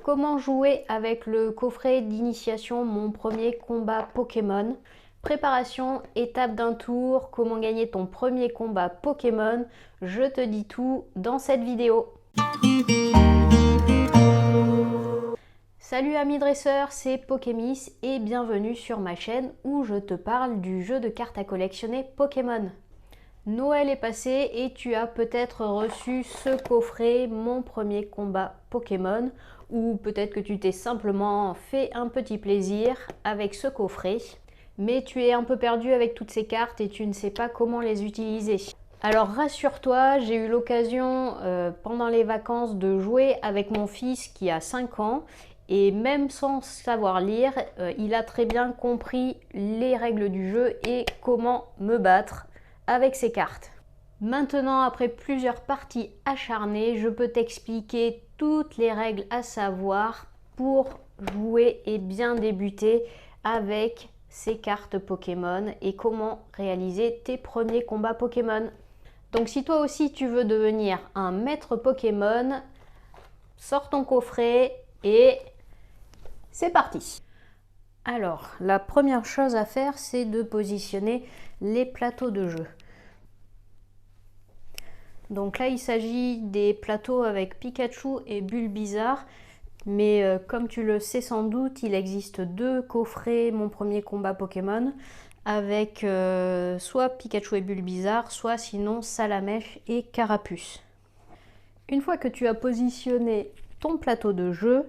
Comment jouer avec le coffret d'initiation Mon premier combat Pokémon? Préparation, étape d'un tour, comment gagner ton premier combat Pokémon? Je te dis tout dans cette vidéo. Salut amis dresseurs, c'est Pokémis et bienvenue sur ma chaîne où je te parle du jeu de cartes à collectionner Pokémon. Noël est passé et tu as peut-être reçu ce coffret Mon premier combat Pokémon, ou peut-être que tu t'es simplement fait un petit plaisir avec ce coffret, mais tu es un peu perdu avec toutes ces cartes et tu ne sais pas comment les utiliser. Alors rassure-toi, j'ai eu l'occasion pendant les vacances de jouer avec mon fils qui a 5 ans et même sans savoir lire, il a très bien compris les règles du jeu et comment me battre avec ces cartes. Maintenant, après plusieurs parties acharnées, je peux t'expliquer toutes les règles à savoir pour jouer et bien débuter avec ces cartes Pokémon et comment réaliser tes premiers combats Pokémon. Donc si toi aussi tu veux devenir un maître Pokémon, sors ton coffret et c'est parti! Alors, la première chose à faire, c'est de positionner les plateaux de jeu. Donc là, il s'agit des plateaux avec Pikachu et Bulbizarre. Mais comme tu le sais sans doute, il existe deux coffrets Mon premier combat Pokémon avec soit Pikachu et Bulbizarre, soit sinon Salamèche et Carapuce. Une fois que tu as positionné ton plateau de jeu,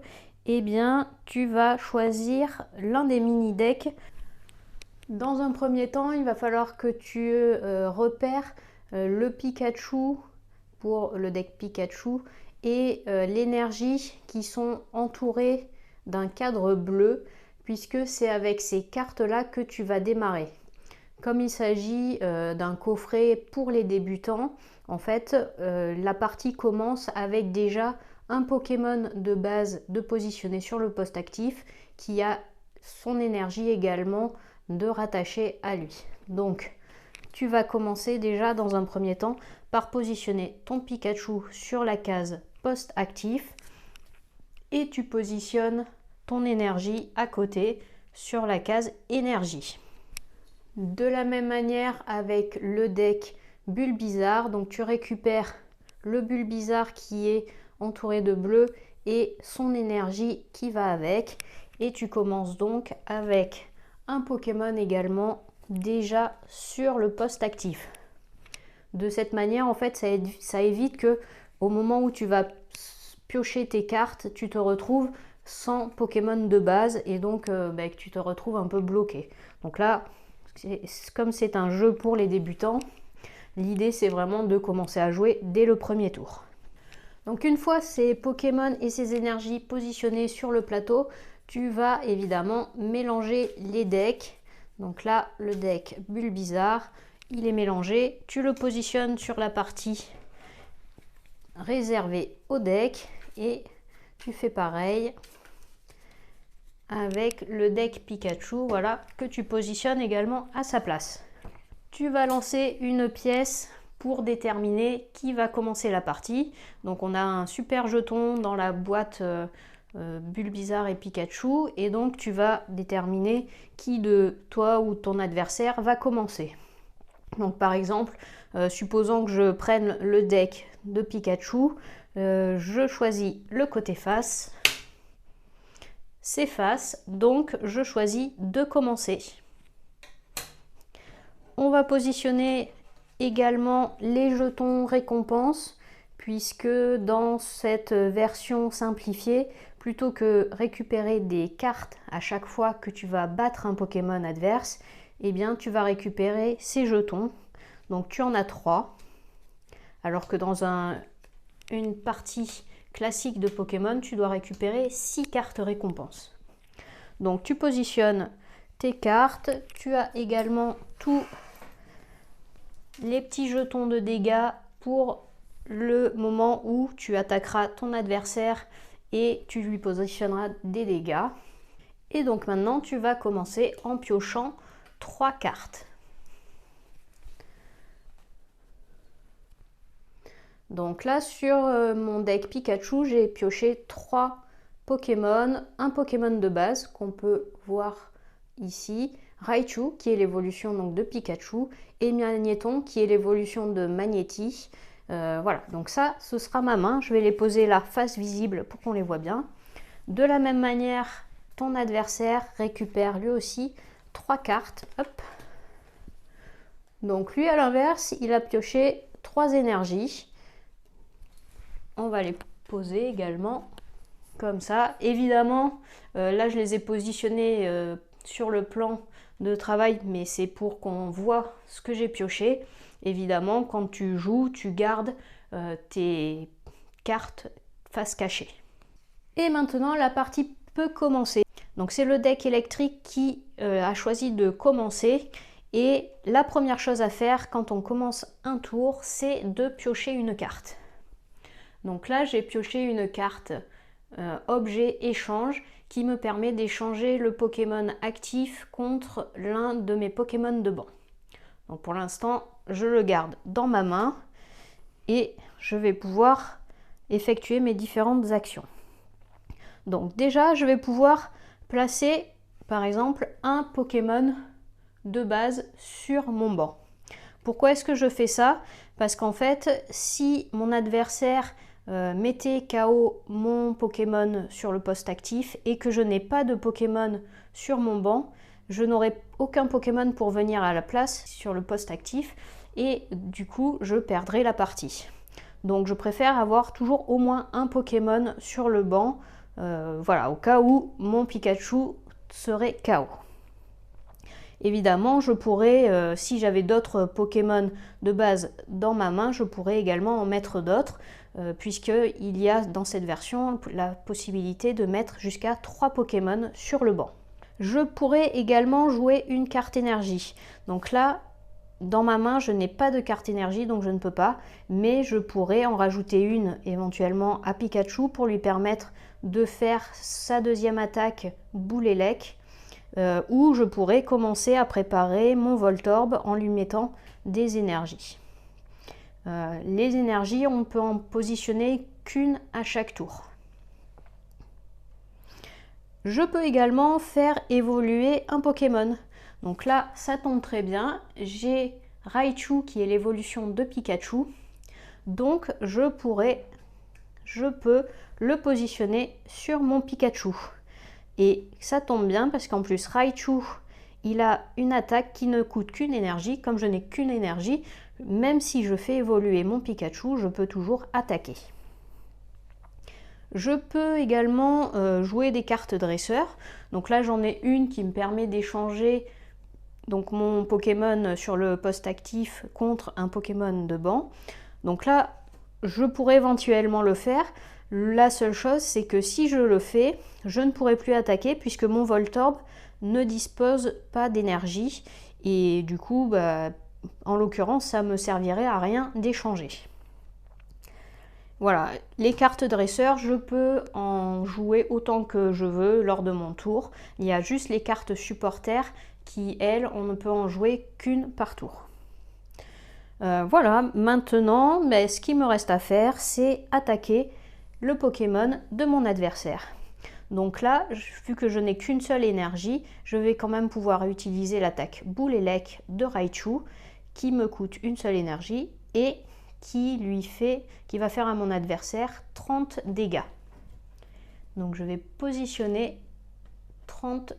eh bien, tu vas choisir l'un des mini-decks. Dans un premier temps, il va falloir que tu repères le Pikachu pour le deck Pikachu et l'énergie qui sont entourées d'un cadre bleu, puisque c'est avec ces cartes-là que tu vas démarrer. Comme il s'agit d'un coffret pour les débutants, en fait, la partie commence avec déjà un Pokémon de base de positionner sur le poste actif qui a son énergie également de rattacher à lui. Donc, tu vas commencer déjà dans un premier temps par positionner ton Pikachu sur la case poste actif et tu positionnes ton énergie à côté sur la case énergie. De la même manière avec le deck Bulbizarre, donc tu récupères le Bulbizarre qui est entouré de bleu et son énergie qui va avec, et tu commences donc avec un Pokémon également déjà sur le poste actif. De cette manière, en fait, ça évite que au moment où tu vas piocher tes cartes, tu te retrouves sans Pokémon de base et donc que tu te retrouves un peu bloqué. Donc là, comme c'est un jeu pour les débutants, l'idée c'est vraiment de commencer à jouer dès le premier tour. Donc une fois ces Pokémon et ces énergies positionnés sur le plateau, tu vas évidemment mélanger les decks. Donc là, le deck Bulbizarre, il est mélangé. Tu le positionnes sur la partie réservée au deck et tu fais pareil avec le deck Pikachu, voilà, que tu positionnes également à sa place. Tu vas lancer une pièce pour déterminer qui va commencer la partie. Donc on a un super jeton dans la boîte Bulbizarre et Pikachu, et donc tu vas déterminer qui de toi ou ton adversaire va commencer. Donc par exemple, supposons que je prenne le deck de Pikachu, je choisis le côté face, c'est face, donc je choisis de commencer. On va positionner également les jetons récompenses, puisque dans cette version simplifiée, plutôt que récupérer des cartes à chaque fois que tu vas battre un Pokémon adverse, eh bien tu vas récupérer ces jetons. Donc tu en as 3, alors que dans une partie classique de Pokémon, tu dois récupérer 6 cartes récompenses. Donc tu positionnes tes cartes, tu as également tous les petits jetons de dégâts pour le moment où tu attaqueras ton adversaire et tu lui positionneras des dégâts. Et donc maintenant tu vas commencer en piochant 3 cartes. Donc là sur mon deck Pikachu, j'ai pioché 3 Pokémon, un Pokémon de base qu'on peut voir ici, Raichu qui est l'évolution donc de Pikachu et Magnéton qui est l'évolution de Magnéti. Voilà, donc ça ce sera ma main, je vais les poser là face visible pour qu'on les voit bien. De la même manière, ton adversaire récupère lui aussi 3 cartes. Hop. Donc lui à l'inverse, il a pioché 3 énergies. On va les poser également comme ça. Évidemment, là je les ai positionnés sur le plan de travail, mais c'est pour qu'on voit ce que j'ai pioché. Évidemment, quand tu joues, tu gardes tes cartes face cachée. Et maintenant, la partie peut commencer. Donc c'est le deck électrique qui a choisi de commencer. Et la première chose à faire quand on commence un tour, c'est de piocher une carte. Donc là, j'ai pioché une carte objet échange qui me permet d'échanger le Pokémon actif contre l'un de mes Pokémon de banc. Donc pour l'instant, je le garde dans ma main et je vais pouvoir effectuer mes différentes actions. Donc déjà, je vais pouvoir placer par exemple un Pokémon de base sur mon banc. Pourquoi est-ce que je fais ça? Parce qu'en fait, si mon adversaire mettait KO mon Pokémon sur le poste actif et que je n'ai pas de Pokémon sur mon banc, je n'aurai aucun Pokémon pour venir à la place sur le poste actif et du coup, je perdrai la partie. Donc je préfère avoir toujours au moins un Pokémon sur le banc, voilà, au cas où mon Pikachu serait KO. Évidemment, je pourrais, si j'avais d'autres Pokémon de base dans ma main, je pourrais également en mettre d'autres, puisqu'il y a dans cette version la possibilité de mettre jusqu'à 3 Pokémon sur le banc. Je pourrais également jouer une carte énergie. Donc là, dans ma main, je n'ai pas de carte énergie, donc je ne peux pas, mais je pourrais en rajouter une éventuellement à Pikachu pour lui permettre de faire sa deuxième attaque Boule Élec. Où je pourrais commencer à préparer mon Voltorb en lui mettant des énergies. Les énergies, on peut en positionner qu'une à chaque tour. Je peux également faire évoluer un Pokémon. Donc là, ça tombe très bien. J'ai Raichu qui est l'évolution de Pikachu. Donc je peux le positionner sur mon Pikachu. Et ça tombe bien parce qu'en plus Raichu, il a une attaque qui ne coûte qu'une énergie. Comme je n'ai qu'une énergie, même si je fais évoluer mon Pikachu, je peux toujours attaquer. Je peux également jouer des cartes dresseurs. Donc là, j'en ai une qui me permet d'échanger donc mon Pokémon sur le poste actif contre un Pokémon de banc. Donc là, je pourrais éventuellement le faire. La seule chose, c'est que si je le fais, je ne pourrai plus attaquer puisque mon Voltorb ne dispose pas d'énergie. Et du coup, en l'occurrence, ça me servirait à rien d'échanger. Voilà, les cartes dresseurs, je peux en jouer autant que je veux lors de mon tour. Il y a juste les cartes supporters qui, elles, on ne peut en jouer qu'une par tour. Voilà, maintenant, ce qui me reste à faire, c'est attaquer le Pokémon de mon adversaire. Donc là, vu que je n'ai qu'une seule énergie, je vais quand même pouvoir utiliser l'attaque Boule Élec de Raichu qui me coûte une seule énergie et qui va faire à mon adversaire 30 dégâts. Donc je vais positionner 30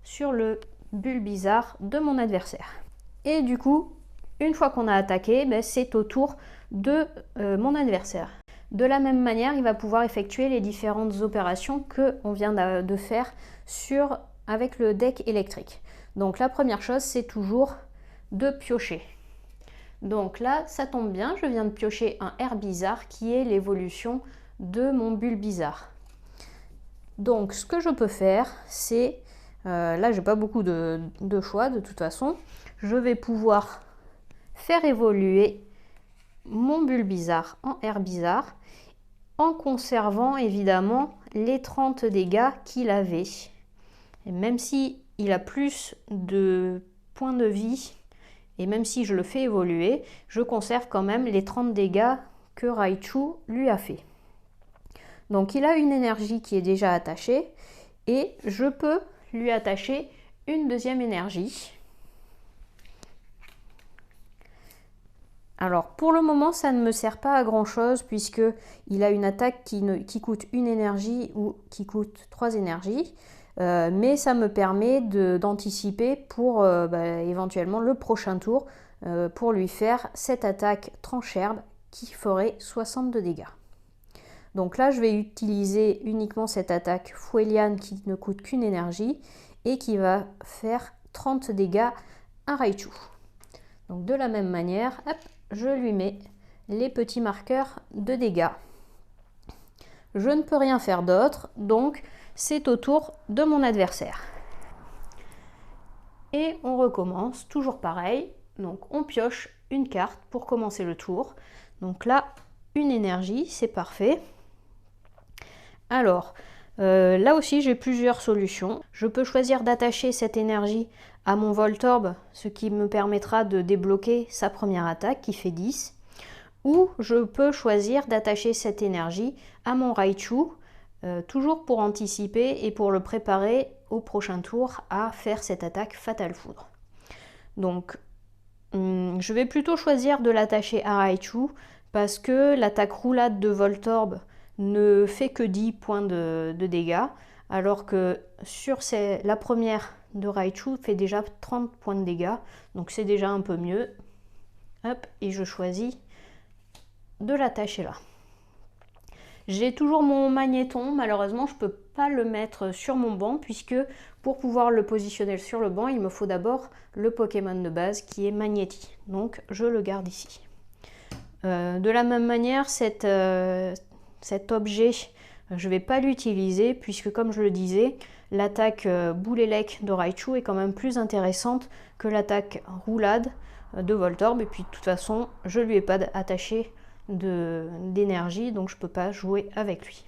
sur le Bulbizarre de mon adversaire. Et du coup, une fois qu'on a attaqué, c'est au tour de mon adversaire. De la même manière, il va pouvoir effectuer les différentes opérations qu'on vient de faire avec le deck électrique. Donc la première chose, c'est toujours de piocher. Donc là, ça tombe bien, je viens de piocher un Herbizarre qui est l'évolution de mon Bulbizarre. Donc ce que je peux faire, c'est, là j'ai pas beaucoup de choix de toute façon, je vais pouvoir faire évoluer mon Bulbizarre en Herbizarre en conservant évidemment les 30 dégâts qu'il avait. Et même si il a plus de points de vie et même si je le fais évoluer, je conserve quand même les 30 dégâts que Raichu lui a fait. Donc il a une énergie qui est déjà attachée et je peux lui attacher une deuxième énergie. Alors pour le moment ça ne me sert pas à grand chose puisque il a une attaque qui coûte une énergie ou qui coûte 3 énergies. Mais ça me permet d'anticiper pour éventuellement le prochain tour pour lui faire cette attaque tranche-herbe qui ferait 60 de dégâts. Donc là je vais utiliser uniquement cette attaque Foueliane qui ne coûte qu'une énergie et qui va faire 30 dégâts à Raichu. Donc de la même manière, hop, je lui mets les petits marqueurs de dégâts. Je ne peux rien faire d'autre, donc c'est au tour de mon adversaire. Et on recommence, toujours pareil. Donc on pioche une carte pour commencer le tour. Donc là, une énergie, c'est parfait. Alors, là aussi j'ai plusieurs solutions. Je peux choisir d'attacher cette énergie à mon Voltorb, ce qui me permettra de débloquer sa première attaque qui fait 10. Ou je peux choisir d'attacher cette énergie à mon Raichu, toujours pour anticiper et pour le préparer au prochain tour à faire cette attaque Fatal Foudre. Donc je vais plutôt choisir de l'attacher à Raichu parce que l'attaque roulade de Voltorb ne fait que 10 points de dégâts, alors que sur la première de Raichu fait déjà 30 points de dégâts, donc c'est déjà un peu mieux. Hop, et je choisis de l'attacher là. J'ai toujours mon magnéton, malheureusement je ne peux pas le mettre sur mon banc puisque pour pouvoir le positionner sur le banc, il me faut d'abord le Pokémon de base qui est Magnéti. Donc je le garde ici. De la même manière, cet objet, je ne vais pas l'utiliser puisque comme je le disais, l'attaque Boulélec de Raichu est quand même plus intéressante que l'attaque Roulade de Voltorb. Et puis de toute façon, je ne lui ai pas attaché d'énergie, donc je ne peux pas jouer avec lui.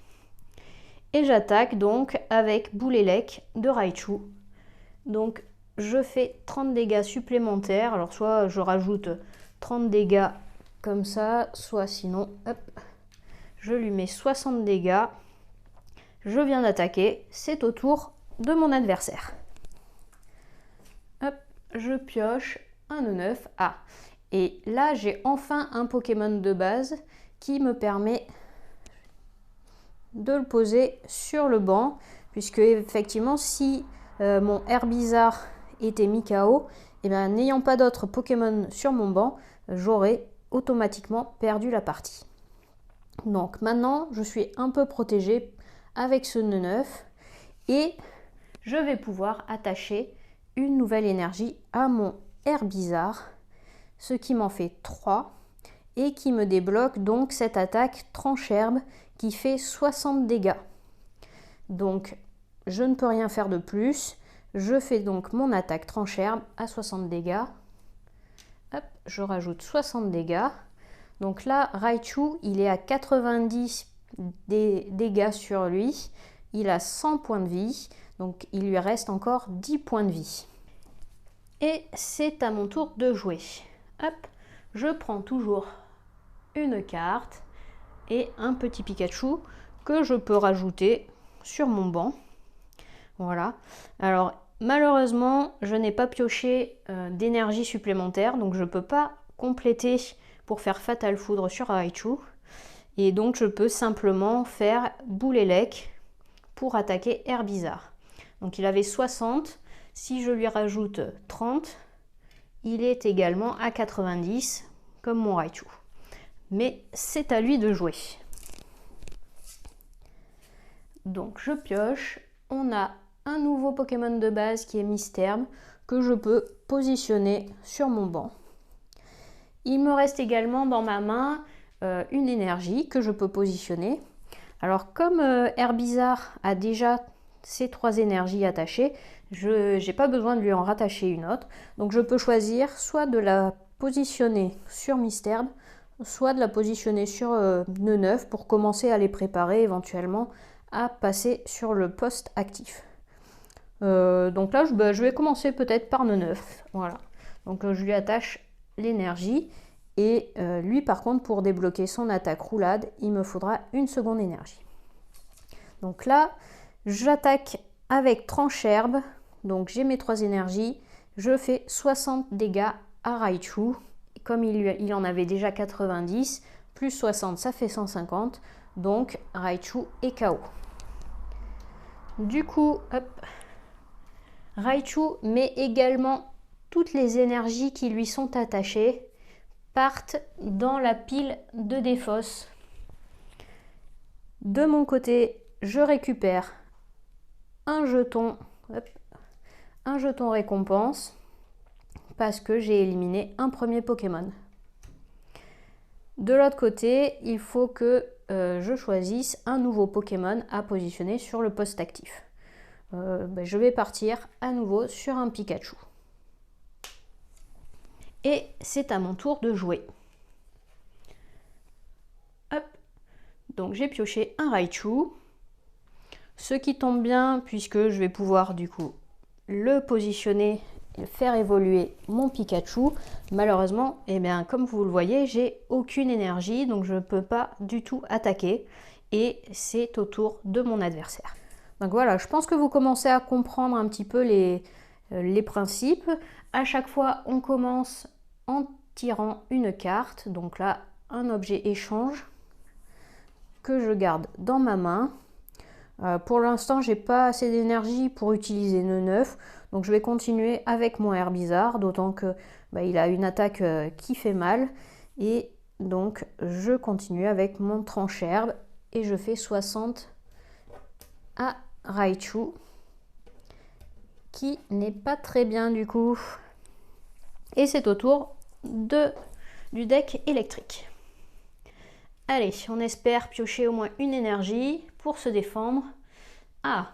Et j'attaque donc avec Boulélec de Raichu. Donc je fais 30 dégâts supplémentaires. Alors soit je rajoute 30 dégâts comme ça, soit sinon, hop, je lui mets 60 dégâts. Je viens d'attaquer, c'est au tour de mon adversaire. Hop, je pioche un E9. Ah, et là j'ai enfin un Pokémon de base qui me permet de le poser sur le banc, puisque effectivement si mon Herbizarre était mis KO, et bien n'ayant pas d'autres Pokémon sur mon banc, j'aurais automatiquement perdu la partie. Donc maintenant je suis un peu protégée avec ce nœud 9 et je vais pouvoir attacher une nouvelle énergie à mon Herbizarre, ce qui m'en fait 3 et qui me débloque donc cette attaque tranche-herbe qui fait 60 dégâts. Donc je ne peux rien faire de plus, je fais donc mon attaque tranche-herbe à 60 dégâts. Hop, je rajoute 60 dégâts. Donc là, Raichu, il est à 90 dégâts sur lui. Il a 100 points de vie. Donc il lui reste encore 10 points de vie. Et c'est à mon tour de jouer. Hop, je prends toujours une carte et un petit Pikachu que je peux rajouter sur mon banc. Voilà. Alors malheureusement, je n'ai pas pioché d'énergie supplémentaire. Donc je ne peux pas compléter pour faire Fatal Foudre sur Raichu. Et donc je peux simplement faire Boulélec pour attaquer Herbizarre. Donc il avait 60, si je lui rajoute 30, il est également à 90 comme mon Raichu. Mais c'est à lui de jouer. Donc je pioche, on a un nouveau Pokémon de base qui est Misterbe que je peux positionner sur mon banc. Il me reste également dans ma main une énergie que je peux positionner. Alors comme Herbizarre a déjà ces 3 énergies attachées, je n'ai pas besoin de lui en rattacher une autre. Donc je peux choisir soit de la positionner sur Misterbe, soit de la positionner sur nœud 9 pour commencer à les préparer éventuellement à passer sur le poste actif. Donc là je vais commencer peut-être par nœud 9. Voilà. Donc je lui attache l'énergie et lui par contre pour débloquer son attaque roulade il me faudra une seconde énergie. Donc là, j'attaque avec tranche-herbe. Donc j'ai mes 3 énergies. Je fais 60 dégâts à Raichu. Comme il en avait déjà 90, plus 60, ça fait 150. Donc Raichu est KO. Du coup, hop, Raichu, mais également toutes les énergies qui lui sont attachées, partent dans la pile de défausse. De mon côté, je récupère un jeton, hop, un jeton récompense, parce que j'ai éliminé un premier Pokémon. De l'autre côté, il faut que je choisisse un nouveau Pokémon à positionner sur le poste actif. Je vais partir à nouveau sur un Pikachu. Et c'est à mon tour de jouer. Hop. Donc j'ai pioché un Raichu. Ce qui tombe bien puisque je vais pouvoir du coup le positionner et faire évoluer mon Pikachu. Malheureusement, eh bien, comme vous le voyez, j'ai aucune énergie, donc je ne peux pas du tout attaquer. Et c'est au tour de mon adversaire. Donc voilà, je pense que vous commencez à comprendre un petit peu les principes. À chaque fois, on commence en tirant une carte. Donc là, un objet échange que je garde dans ma main. Pour l'instant, j'ai pas assez d'énergie pour utiliser le 9, donc je vais continuer avec mon Herbizarre, d'autant que il a une attaque qui fait mal, et donc je continue avec mon tranche-herbe et je fais 60 à Raichu, qui n'est pas très bien du coup. Et c'est au tour du deck électrique. Allez, on espère piocher au moins une énergie pour se défendre. Ah,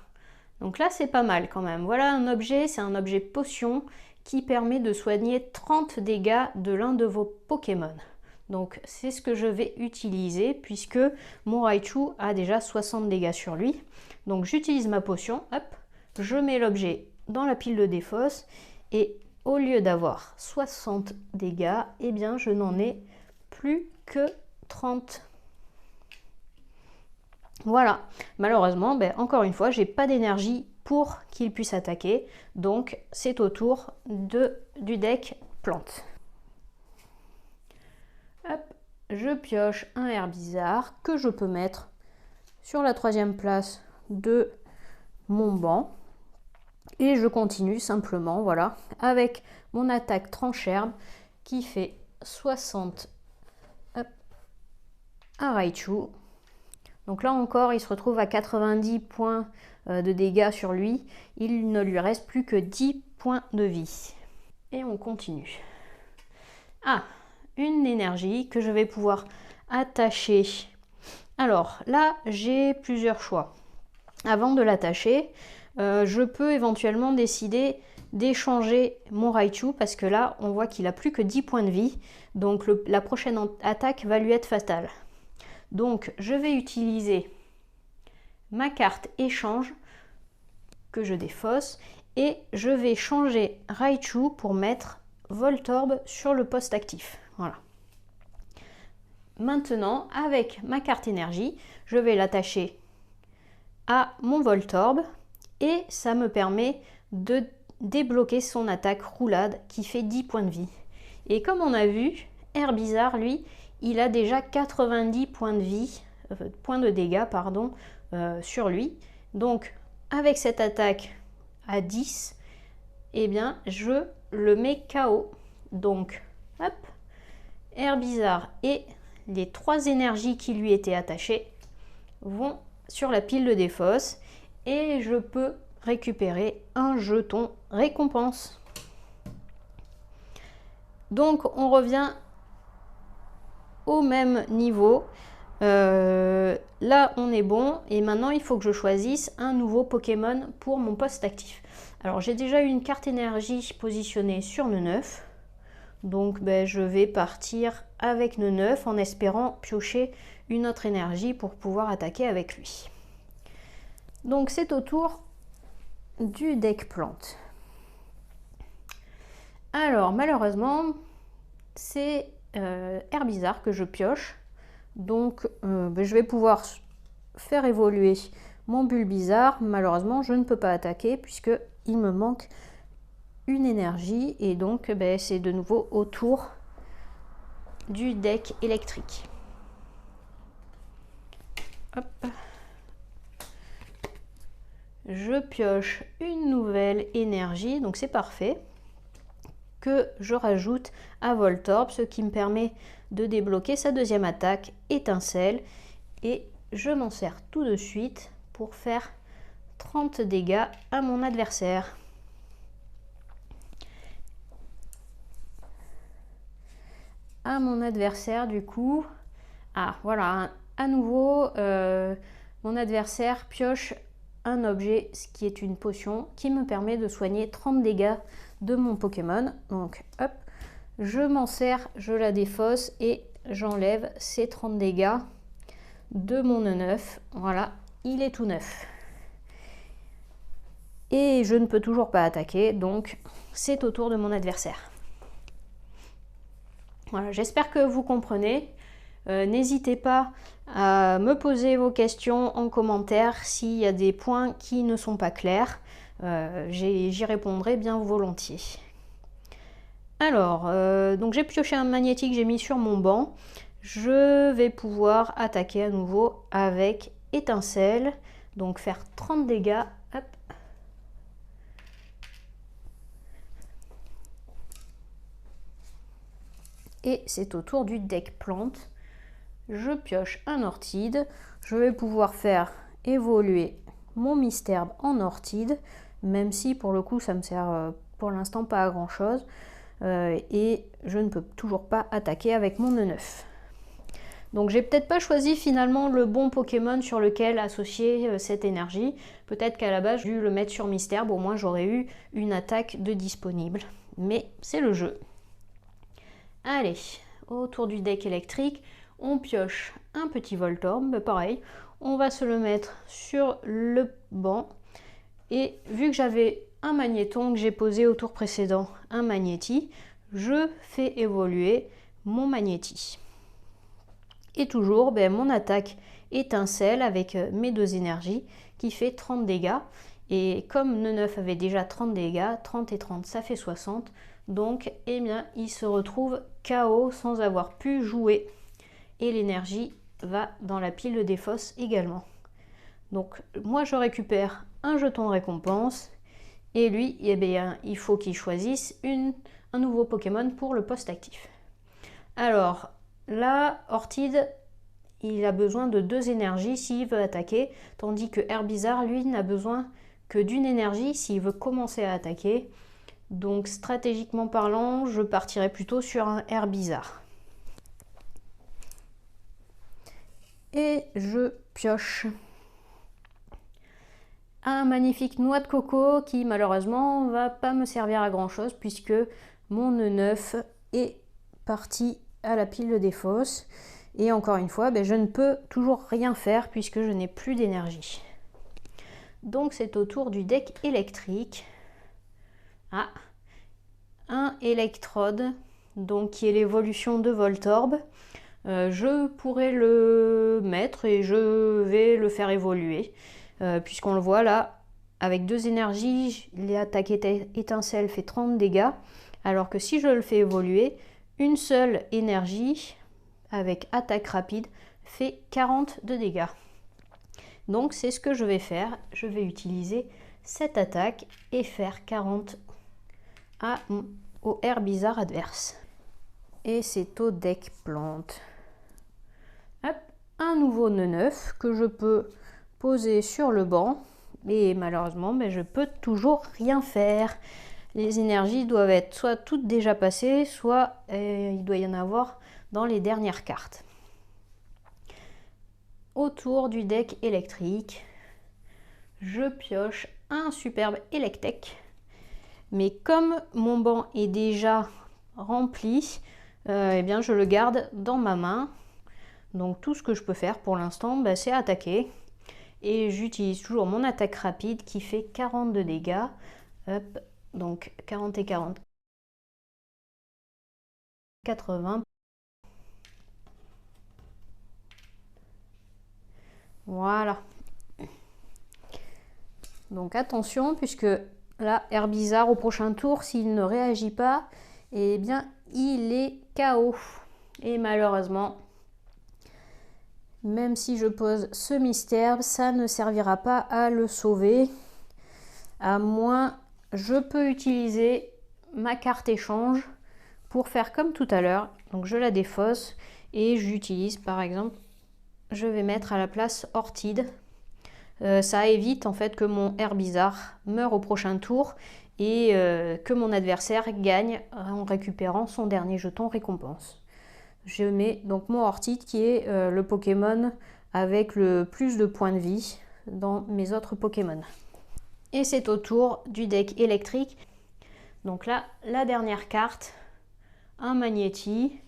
donc là c'est pas mal quand même. Voilà un objet, c'est un objet potion qui permet de soigner 30 dégâts de l'un de vos Pokémon. Donc c'est ce que je vais utiliser puisque mon Raichu a déjà 60 dégâts sur lui. Donc j'utilise ma potion, hop, je mets l'objet dans la pile de défausse et au lieu d'avoir 60 dégâts, eh bien je n'en ai plus que 30. Voilà, malheureusement, encore une fois, j'ai pas d'énergie pour qu'il puisse attaquer, donc c'est au tour du deck plante. Hop, je pioche un Herbizarre que je peux mettre sur la 3e place de mon banc. Et je continue simplement, voilà, avec mon attaque tranche-herbe qui fait 60 à Raichu. Donc là encore, il se retrouve à 90 points de dégâts sur lui. Il ne lui reste plus que 10 points de vie. Et on continue. Ah, une énergie que je vais pouvoir attacher. Alors là, j'ai plusieurs choix. Avant de l'attacher, je peux éventuellement décider d'échanger mon Raichu parce que là, on voit qu'il a plus que 10 points de vie. Donc la prochaine attaque va lui être fatale. Donc je vais utiliser ma carte échange que je défausse et je vais changer Raichu pour mettre Voltorb sur le poste actif. Voilà. Maintenant, avec ma carte énergie, je vais l'attacher à mon Voltorb et ça me permet de débloquer son attaque roulade qui fait 10 points de vie. Et comme on a vu, Herbizarre, lui, il a déjà 90 points de vie, points de dégâts, pardon, sur lui. Donc, avec cette attaque à 10, eh bien, je le mets KO. Donc, hop, Herbizarre et les 3 énergies qui lui étaient attachées vont sur la pile de défausse et je peux récupérer un jeton récompense. Donc, on revient au même niveau. Là on est bon et maintenant il faut que je choisisse un nouveau Pokémon pour mon poste actif. Alors j'ai déjà une carte énergie positionnée sur le 9, donc je vais partir avec le 9 en espérant piocher une autre énergie pour pouvoir attaquer avec lui. Donc c'est au tour du deck plante. Alors malheureusement c'est Herbizarre que je pioche, donc je vais pouvoir faire évoluer mon Bulbizarre, malheureusement, je ne peux pas attaquer puisque il me manque une énergie et donc ben, c'est de nouveau au tour du deck électrique. Hop. Je pioche une nouvelle énergie, donc c'est parfait, que je rajoute à Voltorb, ce qui me permet de débloquer sa deuxième attaque, étincelle, et je m'en sers tout de suite pour faire 30 dégâts à mon adversaire. Du coup, ah voilà, à nouveau, mon adversaire pioche un objet, ce qui est une potion, qui me permet de soigner 30 dégâts de mon Pokémon. Donc hop, je m'en sers, je la défausse et j'enlève ces 30 dégâts de mon neuf. Voilà, il est tout neuf. Et je ne peux toujours pas attaquer, donc c'est au tour de mon adversaire. Voilà, j'espère que vous comprenez. N'hésitez pas à me poser vos questions en commentaire s'il y a des points qui ne sont pas clairs. J'y répondrai bien volontiers. Alors, donc j'ai pioché un magnétique, j'ai mis sur mon banc. Je vais pouvoir attaquer à nouveau avec étincelle. Donc faire 30 dégâts. Hop. Et c'est au tour du deck plante. Je pioche un ortide. Je vais pouvoir faire évoluer mon Mistelb en ortide, même si pour le coup ça me sert pour l'instant pas à grand chose. Et je ne peux toujours pas attaquer avec mon neuf. Donc j'ai peut-être pas choisi finalement le bon Pokémon sur lequel associer cette énergie. Peut-être qu'à la base j'ai dû le mettre sur Mistelb, au moins j'aurais eu une attaque de disponible. Mais c'est le jeu. Allez, autour du deck électrique, on pioche un petit Voltorb, pareil, on va se le mettre sur le banc. Et vu que j'avais un magnéton que j'ai posé au tour précédent, un magnéti, je fais évoluer mon magnéti. Et toujours, ben, mon attaque étincelle avec mes deux énergies qui fait 30 dégâts. Et comme Neneuf avait déjà 30 dégâts, 30 et 30 ça fait 60. Donc eh bien, il se retrouve KO sans avoir pu jouer. Et l'énergie va dans la pile de défausse également. Donc moi je récupère un jeton de récompense. Et lui, eh bien, il faut qu'il choisisse un nouveau Pokémon pour le poste actif. Alors là, Ortide, il a besoin de 2 énergies s'il veut attaquer, tandis que Herbizarre, lui, n'a besoin que d'une énergie s'il veut commencer à attaquer. Donc stratégiquement parlant, je partirais plutôt sur un Herbizarre. Et je pioche un magnifique noix de coco qui malheureusement va pas me servir à grand chose puisque mon neuf est parti à la pile de défausse. Et encore une fois, ben, je ne peux toujours rien faire puisque je n'ai plus d'énergie. Donc c'est au tour du deck électrique. Ah, un électrode, donc qui est l'évolution de Voltorb. Je pourrais le mettre et je vais le faire évoluer. Puisqu'on le voit là, avec 2 énergies, l'attaque étincelle fait 30 dégâts. Alors que si je le fais évoluer, une seule énergie avec attaque rapide fait 40 de dégâts. Donc c'est ce que je vais faire. Je vais utiliser cette attaque et faire 40 au Herbizarre adverse. Et c'est au deck plante. Hop, un nouveau neuf que je peux poser sur le banc. Et malheureusement, ben, je peux toujours rien faire. Les énergies doivent être soit toutes déjà passées, soit il doit y en avoir dans les dernières cartes. Autour du deck électrique, je pioche un superbe Electek. Mais comme mon banc est déjà rempli, eh bien je le garde dans ma main. Donc tout ce que je peux faire pour l'instant, ben, c'est attaquer. Et j'utilise toujours mon attaque rapide qui fait 40 de dégâts. Hop, donc 40 et 40. 80. Voilà. Donc attention, puisque là, Herbizarre au prochain tour, s'il ne réagit pas, eh bien il est KO. Et malheureusement, même si je pose ce mystère, ça ne servira pas à le sauver. À moins, je peux utiliser ma carte échange pour faire comme tout à l'heure. Donc je la défausse et j'utilise par exemple, je vais mettre à la place Orthide. Ça évite en fait que mon Herbizarre meure au prochain tour et que mon adversaire gagne en récupérant son dernier jeton récompense. Je mets donc mon Orthide qui est le Pokémon avec le plus de points de vie dans mes autres Pokémon. Et c'est au tour du deck électrique. Donc là, la dernière carte, un Magnéti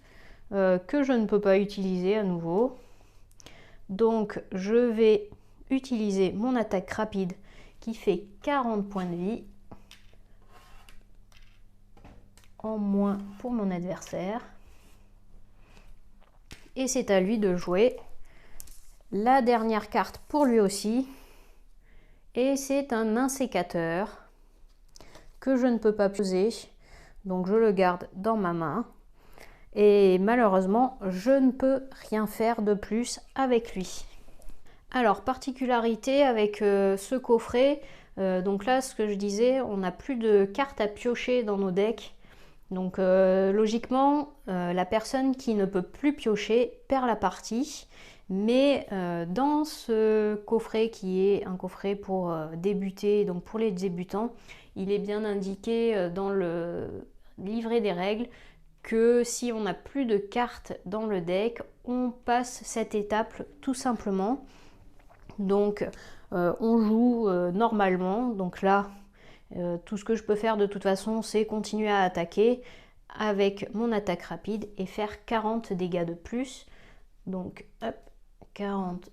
que je ne peux pas utiliser à nouveau. Donc je vais utiliser mon attaque rapide qui fait 40 points de vie en moins pour mon adversaire. Et c'est à lui de jouer la dernière carte pour lui aussi. Et c'est un insécateur que je ne peux pas poser. Donc je le garde dans ma main. Et malheureusement, je ne peux rien faire de plus avec lui. Alors, particularité avec ce coffret, donc là, ce que je disais, on n'a plus de cartes à piocher dans nos decks. Donc logiquement, la personne qui ne peut plus piocher perd la partie. Mais dans ce coffret qui est un coffret pour débuter, donc pour les débutants, il est bien indiqué dans le livret des règles que si on n'a plus de cartes dans le deck, on passe cette étape tout simplement. Donc on joue normalement, donc là tout ce que je peux faire de toute façon c'est continuer à attaquer avec mon attaque rapide et faire 40 dégâts de plus. Donc hop, 40,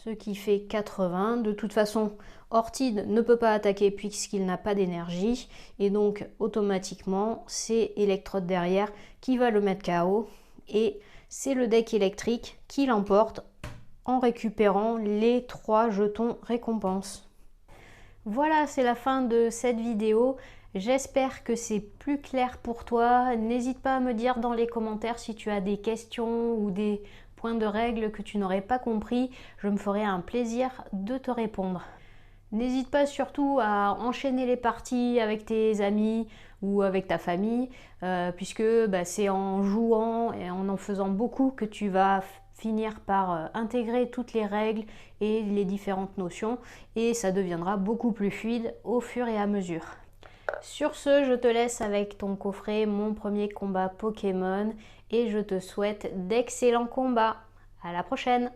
ce qui fait 80. De toute façon, Orthide ne peut pas attaquer puisqu'il n'a pas d'énergie. Et donc, automatiquement, c'est Electrode derrière qui va le mettre KO. Et c'est le deck électrique qui l'emporte en récupérant les 3 jetons récompenses. Voilà, c'est la fin de cette vidéo. J'espère que c'est plus clair pour toi. N'hésite pas à me dire dans les commentaires si tu as des questions ou des points de règle que tu n'aurais pas compris. Je me ferai un plaisir de te répondre. N'hésite pas surtout à enchaîner les parties avec tes amis ou avec ta famille, puisque c'est en jouant et en faisant beaucoup que tu vas finir par intégrer toutes les règles et les différentes notions, et ça deviendra beaucoup plus fluide au fur et à mesure. Sur ce, je te laisse avec ton coffret Mon premier combat Pokémon et je te souhaite d'excellents combats. À la prochaine!